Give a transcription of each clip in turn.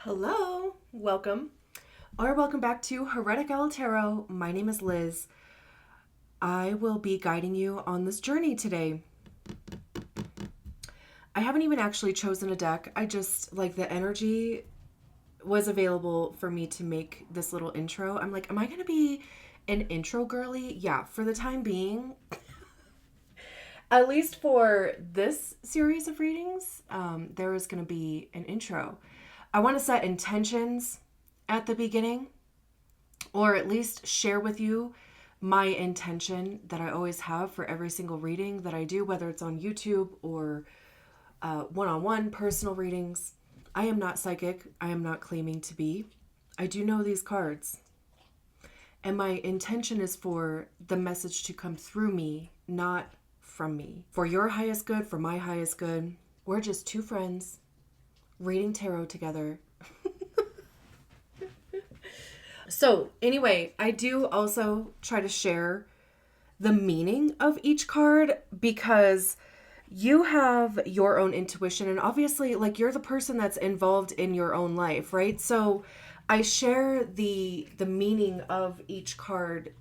Hello, welcome, or welcome back to Heretical Tarot. My name is Liz. I will be guiding you on this journey today. I haven't even actually chosen a deck. I just, the energy was available for me to make this little intro. I'm like, am I going to be an intro girly? Yeah, for the time being. At least for this series of readings, there is going to be an intro. I want to set intentions at the beginning, or at least share with you my intention that I always have for every single reading that I do, whether it's on YouTube or one-on-one personal readings. I am not psychic. I am not claiming to be. I do know these cards. And my intention is for the message to come through me, not from me. For your highest good, for my highest good. We're just two friends reading tarot together. So anyway, I do also try to share the meaning of each card because you have your own intuition, and obviously you're the person that's involved in your own life, right? So I share the meaning of each card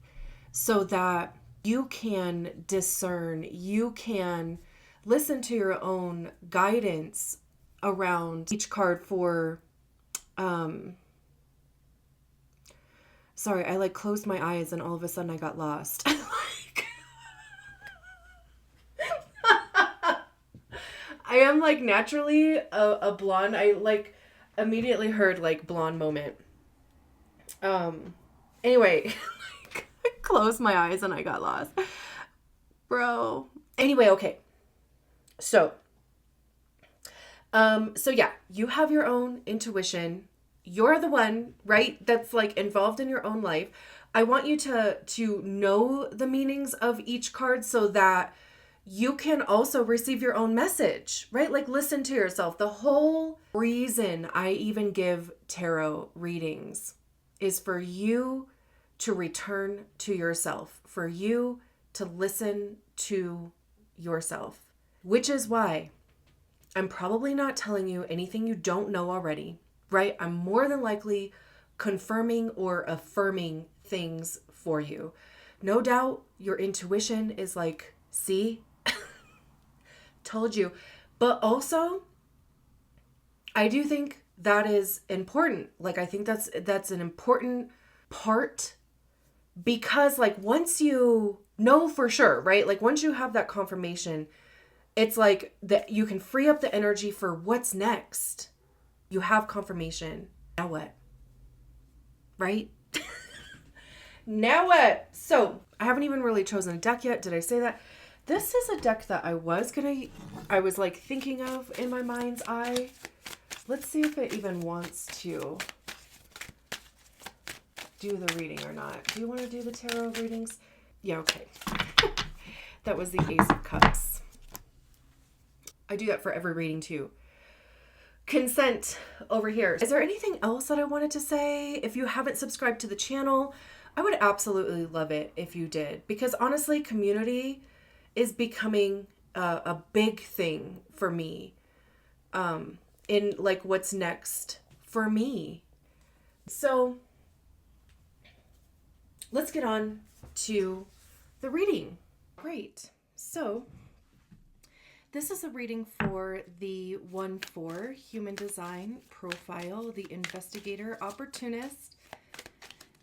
so that you can discern, you can listen to your own guidance around each card for sorry, I closed my eyes and all of a sudden I got lost. I am naturally a blonde. I immediately heard blonde moment. Anyway, I closed my eyes and I got lost. Bro. Anyway, okay. So yeah, you have your own intuition. You're the one, right, that's involved in your own life. I want you to know the meanings of each card so that you can also receive your own message, right? Listen to yourself. The whole reason I even give tarot readings is for you to return to yourself, for you to listen to yourself, which is why I'm probably not telling you anything you don't know already, right? I'm more than likely confirming or affirming things for you. No doubt your intuition is see, told you. But also, I do think that is important. I think that's an important part because once you know for sure, right? Once you have that confirmation, it's that you can free up the energy for what's next. You have confirmation. Now what? Right? Now what? So I haven't even really chosen a deck yet. Did I say that? This is a deck that I was thinking of in my mind's eye. Let's see if it even wants to do the reading or not. Do you want to do the tarot readings? Yeah, okay. That was the Ace of Cups. I do that for every reading too. Consent over here. Is there anything else that I wanted to say? If you haven't subscribed to the channel, I would absolutely love it if you did, because honestly, community is becoming a big thing for me in what's next for me. So let's get on to the reading. Great. So this is a reading for the 1-4 human design profile, the investigator opportunist.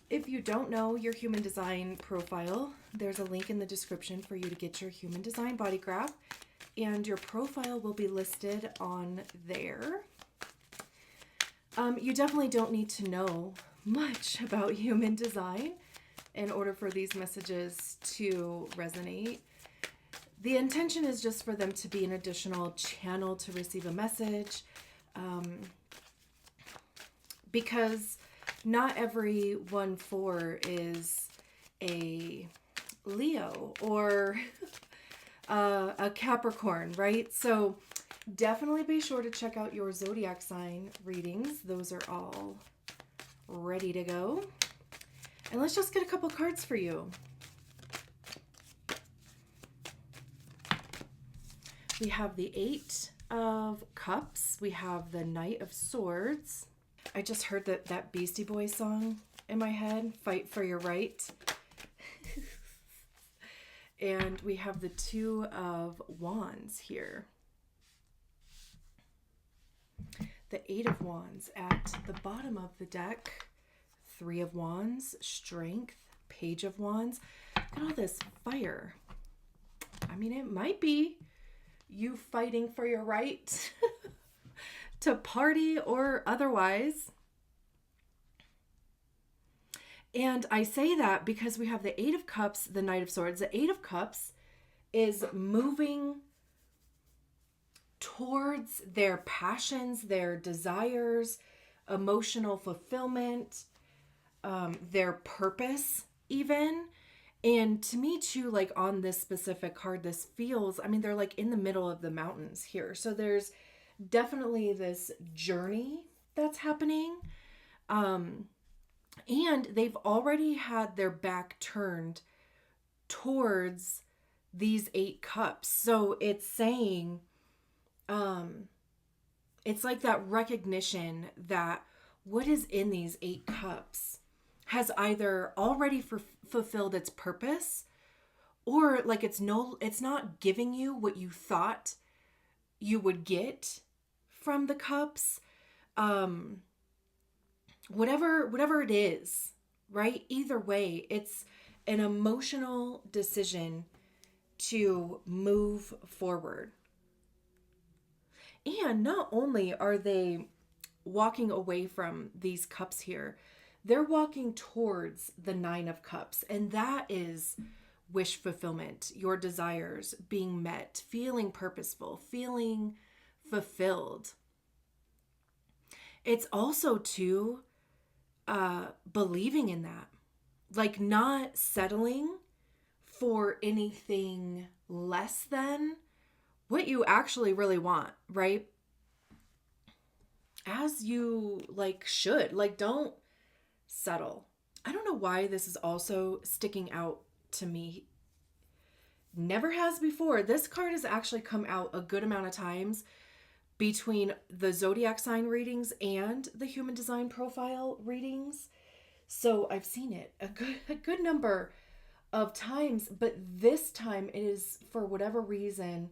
If you don't know your human design profile, there's a link in the description for you to get your human design body graph, and your profile will be listed on there. You definitely don't need to know much about human design in order for these messages to resonate. The intention is just for them to be an additional channel to receive a message, because not every 1-4 is a Leo or a Capricorn, right? So definitely be sure to check out your zodiac sign readings. Those are all ready to go. And let's just get a couple cards for you. We have the 8 of Cups. We have the Knight of Swords. I just heard that Beastie Boys song in my head, Fight for Your Right. And we have the Two of Wands here. The Eight of Wands at the bottom of the deck. Three of Wands, Strength, Page of Wands. Look at all this fire. I mean, it might be you fighting for your right to party or otherwise. And I say that because we have the Eight of Cups, the Knight of Swords. The Eight of Cups is moving towards their passions, their desires, emotional fulfillment, their purpose even. And to me too, like on this specific card, this feels, I mean, they're like in the middle of the mountains here. So there's definitely this journey that's happening. And they've already had their back turned towards these Eight Cups. So it's saying, it's like that recognition that what is in these Eight Cups has either already fulfilled its purpose, or like it's not giving you what you thought you would get from the cups. Whatever it is, right? Either way, it's an emotional decision to move forward. And not only are they walking away from these cups here, they're walking towards the Nine of Cups. And that is wish fulfillment, your desires being met, feeling purposeful, feeling fulfilled. It's also too, believing in that, like not settling for anything less than what you actually really want, right? As you should, don't settle. I don't know why this is also sticking out to me. Never has before. This card has actually come out a good amount of times between the zodiac sign readings and the human design profile readings. So I've seen it a good number of times, but this time it is, for whatever reason,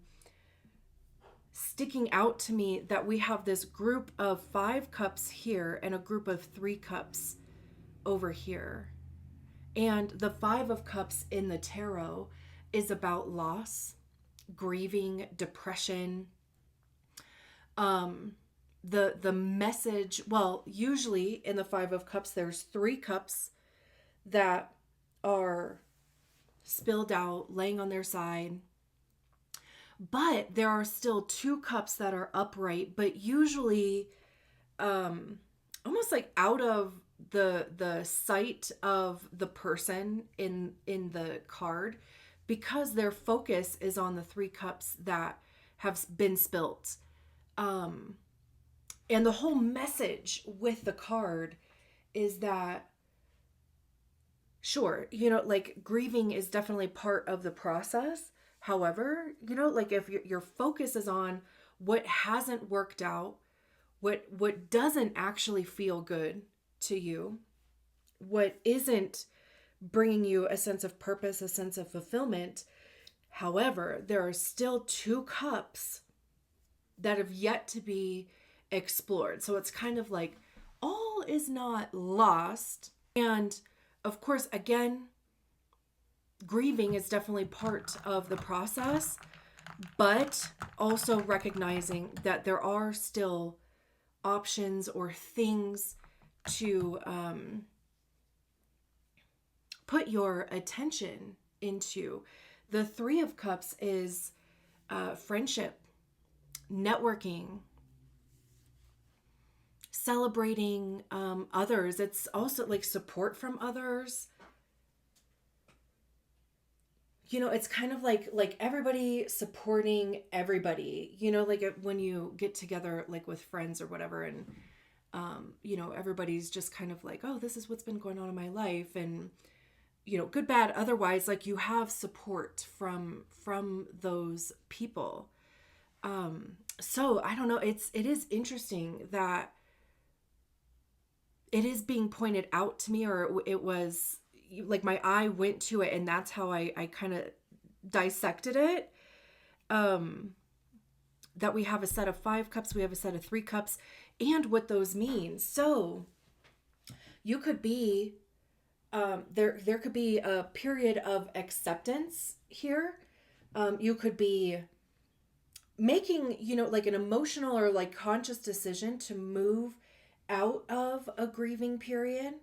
sticking out to me that we have this group of 5 cups here and a group of 3 cups over here. And the 5 of Cups in the tarot is about loss, grieving, depression. The message, well, usually in the 5 of Cups, there's 3 cups that are spilled out, laying on their side. But there are still 2 cups that are upright, but usually almost like out of the sight of the person in the card, because their focus is on the 3 cups that have been spilt. And the whole message with the card is that, sure, grieving is definitely part of the process. However, if your focus is on what hasn't worked out, what doesn't actually feel good to you, what isn't bringing you a sense of purpose, a sense of fulfillment. However, there are still 2 cups that have yet to be explored. So it's kind of like all is not lost. And of course, again, grieving is definitely part of the process, but also recognizing that there are still options or things to put your attention into. The 3 of Cups is friendship, networking, celebrating others. It's also like support from others. It's kind of like everybody supporting everybody, when you get together, with friends or whatever, and, everybody's just kind of like, oh, this is what's been going on in my life. And, good, bad, otherwise, you have support from those people. So I don't know. It is interesting that it is being pointed out to me, or it was like my eye went to it, and that's how I kind of dissected it. That we have a set of 5 cups, we have a set of 3 cups, and what those mean. So you could be, there could be a period of acceptance here. You could be making, like an emotional or like conscious decision to move out of a grieving period.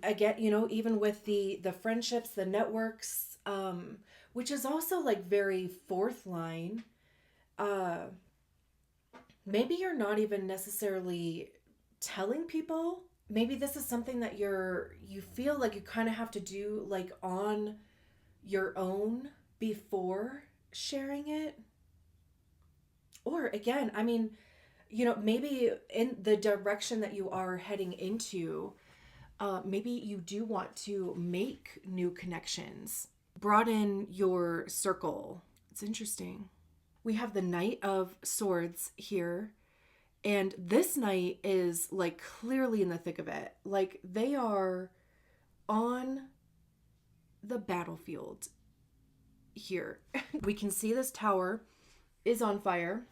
Again, even with the friendships, the networks, which is also like very 4th line. Maybe you're not even necessarily telling people. Maybe this is something that you feel like you kind of have to do like on your own before sharing it. Or again, I mean, maybe in the direction that you are heading into, maybe you do want to make new connections, broaden your circle. It's interesting. We have the Knight of Swords here, and this knight is like clearly in the thick of it. Like they are on the battlefield here. We can see this tower is on fire.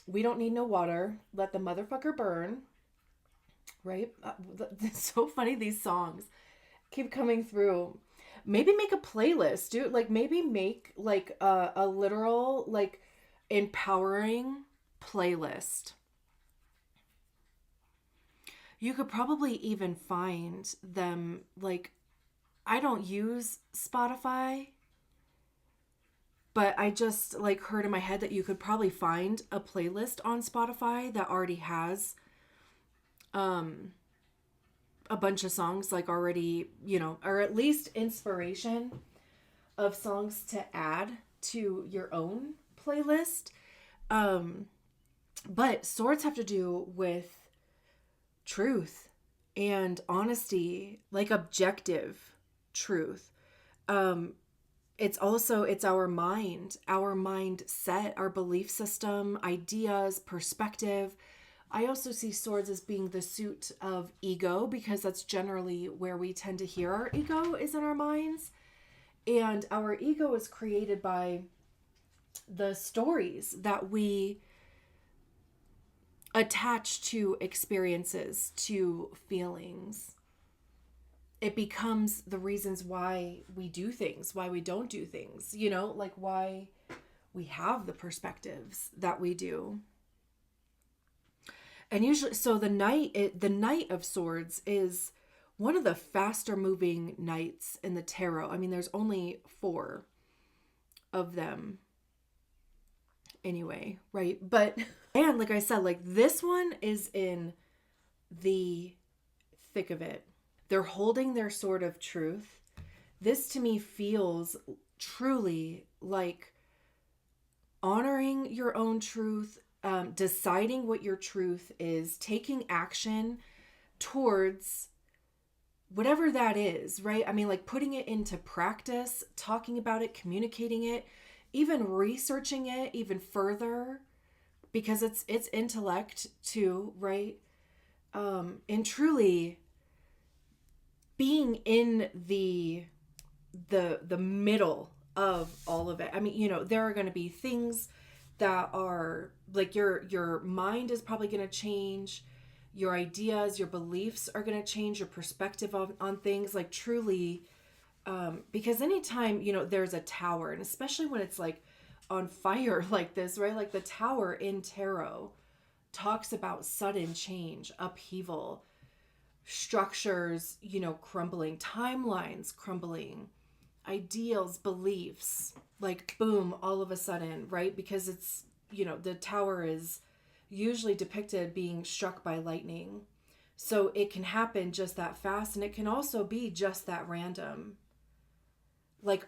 We don't need no water. Let the motherfucker burn. Right? It's so funny, these songs keep coming through. Maybe make a playlist, dude. Like maybe make like a literal like empowering playlist. You could probably even find them like, I don't use Spotify, but I just like heard in my head that you could probably find a playlist on Spotify that already has a bunch of songs like already, or at least inspiration of songs to add to your own playlist. But swords have to do with truth and honesty, like objective truth. It's our mindset, our belief system, ideas, perspective. I also see swords as being the suit of ego, because that's generally where we tend to hear our ego is in our minds. And our ego is created by the stories that we attach to experiences, to feelings. It becomes the reasons why we do things, why we don't do things, like why we have the perspectives that we do. And usually, so the Knight of Swords is one of the faster moving knights in the tarot. I mean, there's only 4 of them anyway, right? But, and like I said, like this one is in the thick of it. They're holding their sword of truth. This to me feels truly like honoring your own truth, deciding what your truth is, taking action towards whatever that is, right? I mean, like putting it into practice, talking about it, communicating it, even researching it even further, because it's intellect too, right? And truly being in the middle of all of it. I mean, there are going to be things that are like your mind is probably going to change, your ideas, your beliefs are going to change, your perspective on things, like truly, because anytime there's a tower, and especially when it's like on fire like this, right? Like the tower in tarot talks about sudden change, upheaval, structures crumbling, timelines crumbling, ideals, beliefs, like boom, all of a sudden, right? Because it's, the tower is usually depicted being struck by lightning. So it can happen just that fast, and it can also be just that random. Like,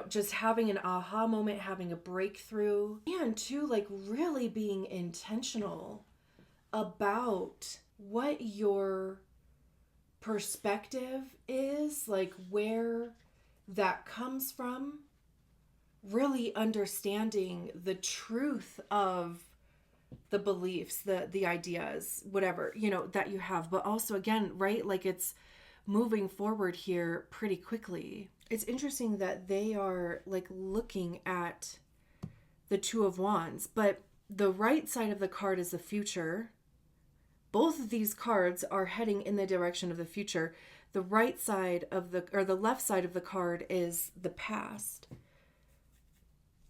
just having an aha moment, having a breakthrough, and too, like really being intentional about what your perspective is, like where that comes from, really understanding the truth of the beliefs, the ideas, whatever, that you have. But also, again, right, like it's moving forward here pretty quickly. It's interesting that they are like looking at the Two of Wands, but the right side of the card is the future. Both of these cards are heading in the direction of the future. The right side of the left side of the card is the past.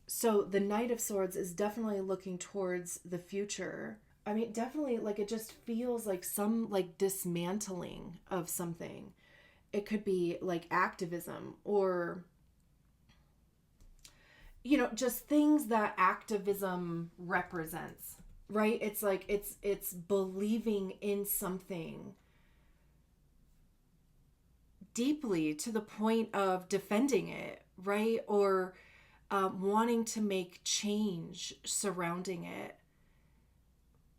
So the Knight of Swords is definitely looking towards the future. I mean, definitely, like, it just feels like some, like, dismantling of something. It could be, like, activism or, just things that activism represents, right? It's like, it's believing in something deeply to the point of defending it, right? Or wanting to make change surrounding it.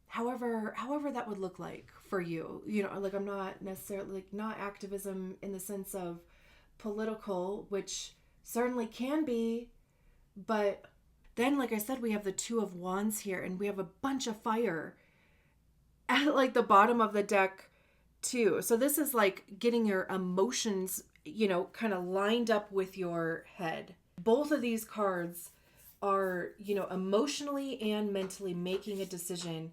However that would look like for you. Like, I'm not necessarily, like, not activism in the sense of political, which certainly can be, but then, like I said, we have the Two of Wands here, and we have a bunch of fire at, like, the bottom of the deck too. So this is like getting your emotions, kind of lined up with your head. Both of these cards are, emotionally and mentally making a decision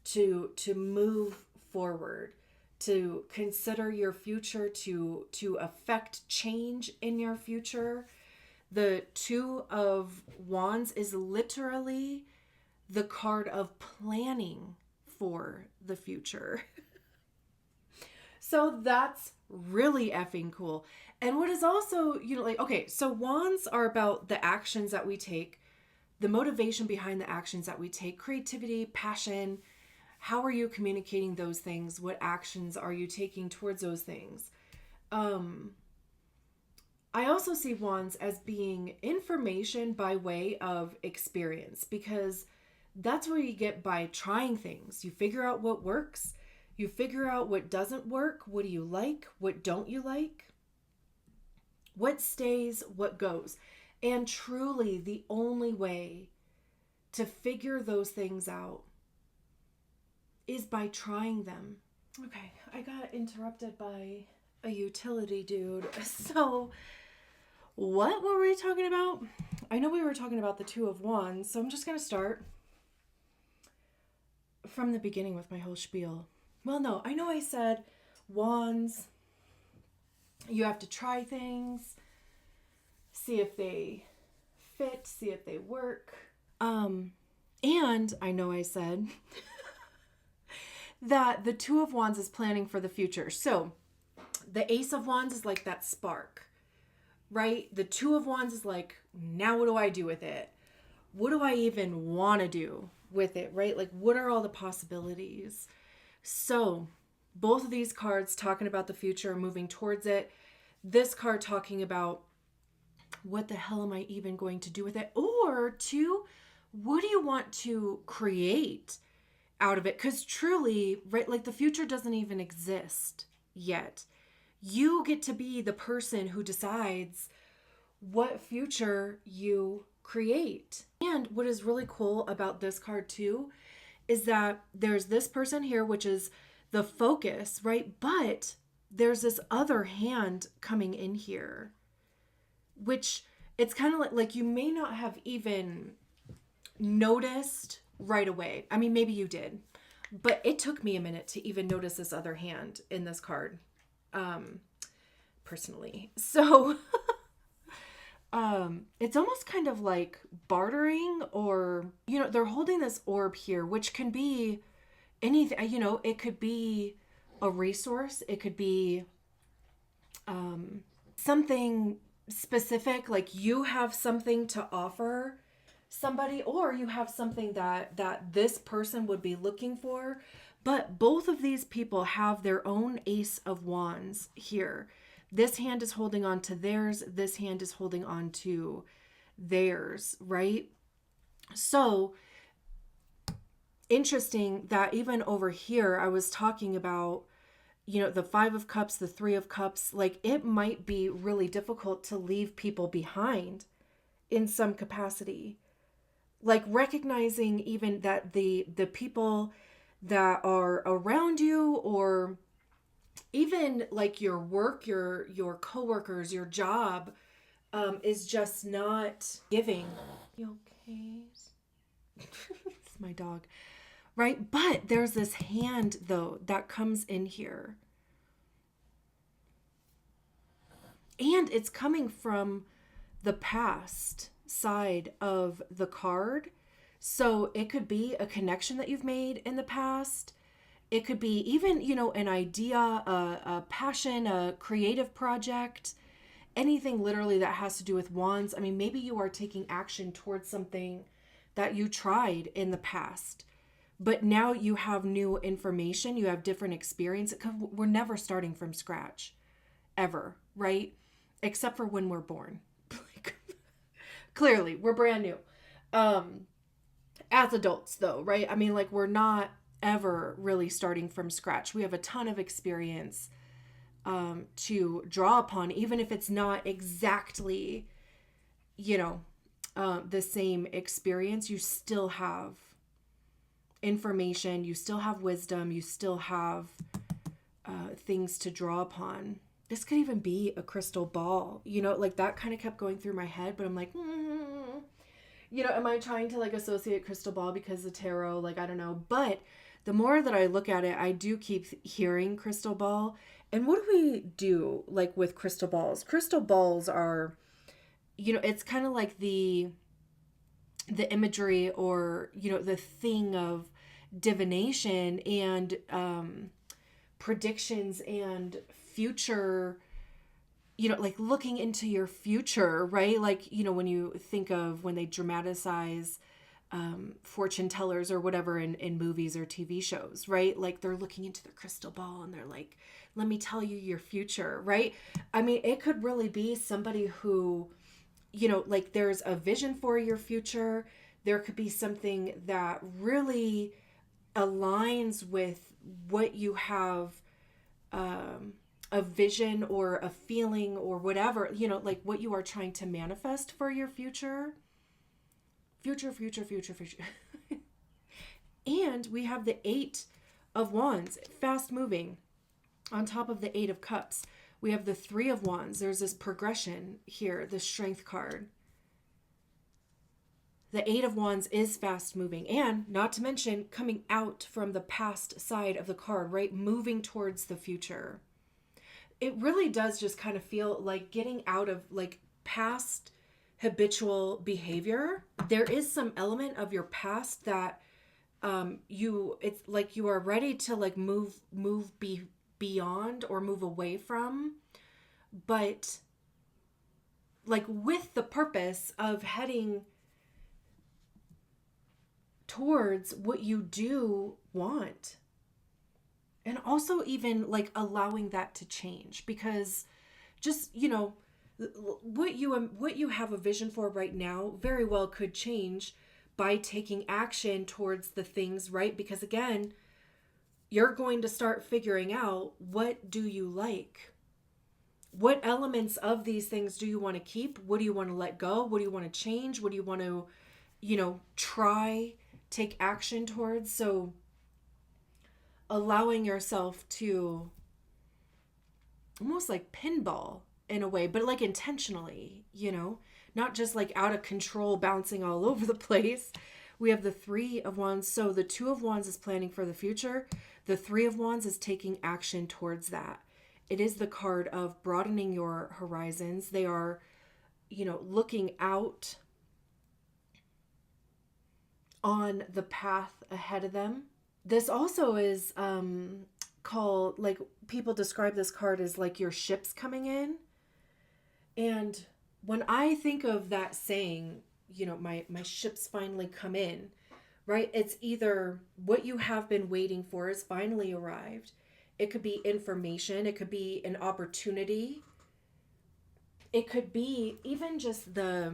to move forward, to consider your future, to affect change in your future. The Two of Wands is literally the card of planning for the future. So that's really effing cool. And what is also, like, okay, so wands are about the actions that we take, the motivation behind the actions that we take, creativity, passion. How are you communicating those things? What actions are you taking towards those things? I also see wands as being information by way of experience, because that's where you get by trying things. You figure out what works. You figure out what doesn't work. What do you like? What don't you like? What stays? What goes? And truly, the only way to figure those things out is by trying them. Okay, I got interrupted by a utility dude. So, what were we talking about? I know we were talking about the Two of Wands, so I'm just going to start from the beginning with my whole spiel. Well, no, I know I said wands, you have to try things, see if they fit, see if they work. And I know I said that the Two of Wands is planning for the future. So the Ace of Wands is like that spark, right? The Two of Wands is like, now what do I do with it? What do I even want to do with it, right? Like, what are all the possibilities? So both of these cards talking about the future, moving towards it. This card talking about, what the hell am I even going to do with it? Or two, what do you want to create out of it? Because truly, right, like, the future doesn't even exist yet. You get to be the person who decides what future you create. And what is really cool about this card too is that there's this person here, which is the focus, right? But there's this other hand coming in here, which it's kind of like you may not have even noticed right away. I mean, maybe you did, but it took me a minute to even notice this other hand in this card, personally. So it's almost kind of like bartering, or, they're holding this orb here, which can be anything, it could be a resource. It could be something specific, like you have something to offer somebody, or you have something that this person would be looking for. But both of these people have their own Ace of Wands here. This hand is holding on to theirs. This hand is holding on to theirs, right? So interesting that even over here, I was talking about, the Five of Cups, the Three of Cups. Like, it might be really difficult to leave people behind in some capacity. Like recognizing even that the people that are around you, or even like your work, your coworkers, your job, is just not giving. You okay? It's my dog, right? But there's this hand though that comes in here, and it's coming from the past side of the card. So it could be a connection that you've made in the past. It could be even, an idea, a passion, a creative project, anything literally that has to do with wands. I mean, maybe you are taking action towards something that you tried in the past, but now you have new information, you have different experience. We're never starting from scratch, ever, right? Except for when we're born. Clearly, we're brand new. As adults, though, right? I mean, like, we're not ever really starting from scratch. We have a ton of experience to draw upon, even if it's not exactly, the same experience. You still have information, you still have wisdom, you still have things to draw upon. This could even be a crystal ball, like that kind of kept going through my head, but I'm like, am I trying to like associate crystal ball because the tarot, like, I don't know. But the more that I look at it, I do keep hearing crystal ball. And what do we do like with crystal balls? Crystal balls are, it's kind of like the imagery, or, the thing of divination and predictions and future, like looking into your future, right? Like, when you think of when they dramatize fortune tellers or whatever in movies or TV shows, right? Like they're looking into the crystal ball and they're like, let me tell you your future, right? I mean, it could really be somebody who, like there's a vision for your future. There could be something that really aligns with what you have, a vision or a feeling or whatever, like what you are trying to manifest for your future. Future. And we have the 8 of Wands, fast moving. On top of the 8 of Cups, we have the 3 of Wands. There's this progression here, the Strength card. The 8 of Wands is fast moving, and not to mention coming out from the past side of the card, right? Moving towards the future. It really does just kind of feel like getting out of like past habitual behavior. There is some element of your past that it's like you are ready to like move beyond or move away from, but like with the purpose of heading towards what you do want. And also even like allowing that to change, because just, what you have a vision for right now very well could change by taking action towards the things, right? Because again, you're going to start figuring out, what do you like? What elements of these things do you want to keep? What do you want to let go? What do you want to change? What do you want to, try, take action towards? So allowing yourself to almost like pinball in a way, but like intentionally, not just like out of control, bouncing all over the place. We have the 3 of Wands. So the 2 of Wands is planning for the future. The 3 of Wands is taking action towards that. It is the card of broadening your horizons. They are, looking out on the path ahead of them. This also is called, like, people describe this card as like your ships coming in. And when I think of that saying, my ships finally come in, right? It's either what you have been waiting for has finally arrived. It could be information. It could be an opportunity. It could be even just the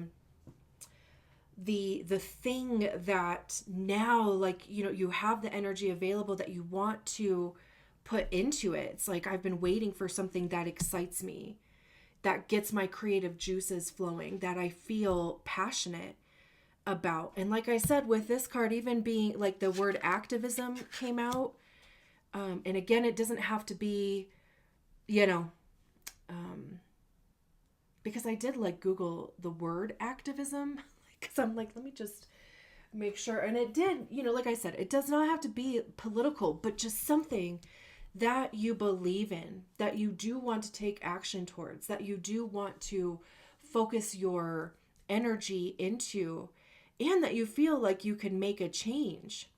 thing that now, like, you have the energy available that you want to put into it. It's like, I've been waiting for something that excites me. that gets my creative juices flowing, that I feel passionate about. And like I said, with this card, even being like the word activism came out. And again, it doesn't have to be, you know, because I did like Google the word activism, because I'm like, let me just make sure. And it did, you know, like I said, it does not have to be political, but just something that you believe in, that you do want to take action towards, that you do want to focus your energy into, and that you feel like you can make a change.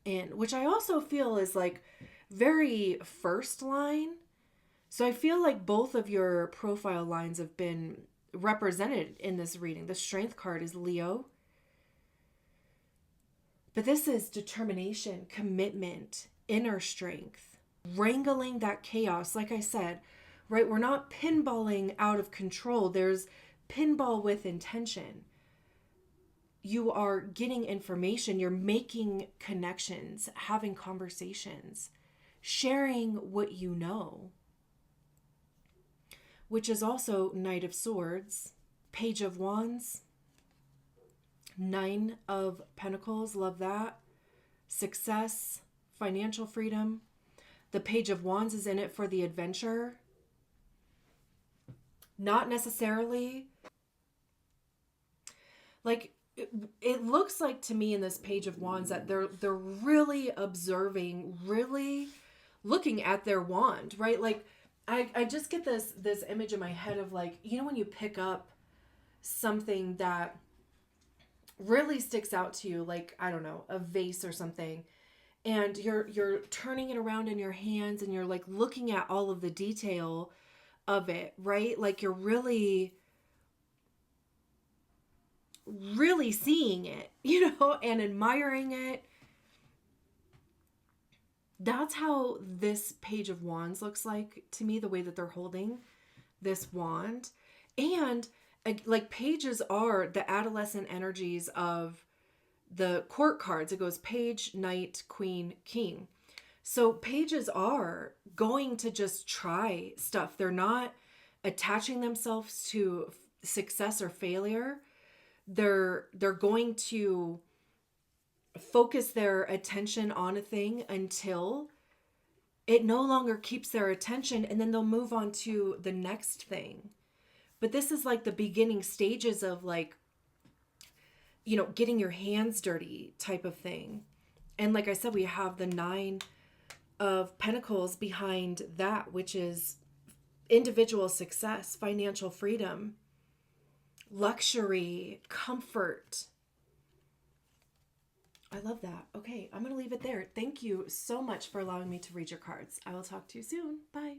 And which I also feel is like very first line. So I feel like both of your profile lines have been represented in this reading. The strength card is Leo. But this is determination, commitment, inner strength, wrangling that chaos. Like I said, right? We're not pinballing out of control. There's pinball with intention. You are getting information, you're making connections, having conversations, sharing what you know, which is also Knight of Swords, Page of Wands, Nine of Pentacles, love that, success, financial freedom. The Page of Wands is in it for the adventure. Not necessarily like it looks like to me in this Page of Wands that they're really observing, really looking at their wand, right? Like I just get this image in my head of like, you know, when you pick up something that really sticks out to you, like, I don't know, a vase or something, and you're turning it around in your hands and you're like looking at all of the detail of it, right? Like you're really seeing it, you know, and admiring it. That's how this Page of Wands looks like to me, the way that they're holding this wand. And like pages are the adolescent energies of the court cards. It goes page, knight, queen, king. So pages are going to just try stuff. They're not attaching themselves to success or failure. They're going to focus their attention on a thing until it no longer keeps their attention, and then they'll move on to the next thing. But this is like the beginning stages of like, you know, getting your hands dirty type of thing. And like I said, we have the Nine of Pentacles behind that, which is individual success, financial freedom, luxury, comfort. I love that. Okay, I'm going to leave it there. Thank you so much for allowing me to read your cards. I will talk to you soon. Bye.